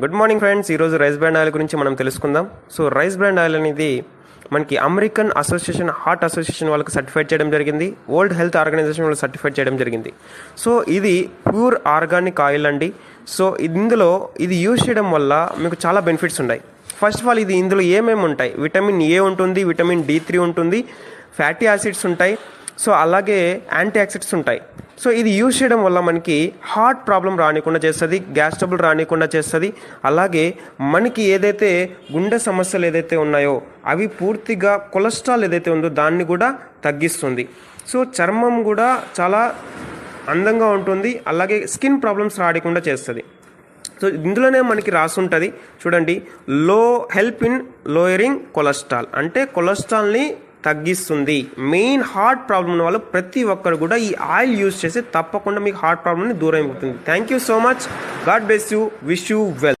Good morning friends. ఈరోజు rice brand oil గురించి మనం తెలుసుకుందాం. సో రైస్ బ్రాండ్ ఆయిల్ అనేది మనకి అమెరికన్ అసోసియేషన్ హార్ట్ అసోసియేషన్ వాళ్ళకి సర్టిఫైడ్ చేయడం జరిగింది. వరల్డ్ హెల్త్ ఆర్గనైజేషన్ వాళ్ళు సర్టిఫైడ్ చేయడం జరిగింది. సో ఇది ప్యూర్ ఆర్గానిక్ ఆయిల్ అండి. సో ఇందులో ఇది యూజ్ చేయడం వల్ల మీకు చాలా బెనిఫిట్స్ ఉన్నాయి. ఫస్ట్ ఆఫ్ ఆల్ ఇందులో ఏమేమి ఉంటాయి, విటమిన్ ఏ ఉంటుంది, విటమిన్ D3 ఉంటుంది, ఫ్యాటీ యాసిడ్స్ ఉంటాయి, సో అలాగే యాంటీ ఆక్సిడెంట్స్ ఉంటాయి. సో ఇది యూజ్ చేయడం వల్ల మనకి హార్ట్ ప్రాబ్లం రానికుండా చేస్తుంది, గ్యాస్ ట్రబుల్ రానికుండా చేస్తుంది. అలాగే మనకి ఏదైతే గుండె సమస్యలు ఏదైతే ఉన్నాయో అవి పూర్తిగా కొలెస్ట్రాల్ ఏదైతే ఉందో దాన్ని కూడా తగ్గిస్తుంది. సో చర్మం కూడా చాలా అందంగా ఉంటుంది, అలాగే స్కిన్ ప్రాబ్లమ్స్ రానికుండా చేస్తుంది. సో ఇందులోనే మనకి రాసి ఉంటుంది చూడండి, హెల్ప్ ఇన్ లోయరింగ్ కొలెస్ట్రాల్, అంటే కొలెస్ట్రాల్ని తగ్గిస్తుంది. మెయిన్ హార్ట్ ప్రాబ్లం ఉన్న వాళ్ళు ప్రతి ఒక్కరు కూడా ఈ ఆయిల్ యూజ్ చేసి తప్పకుండా మీకు హార్ట్ ప్రాబ్లమ్ని దూరం అయిపోతుంది. Thank you so much. God bless you. Wish you well.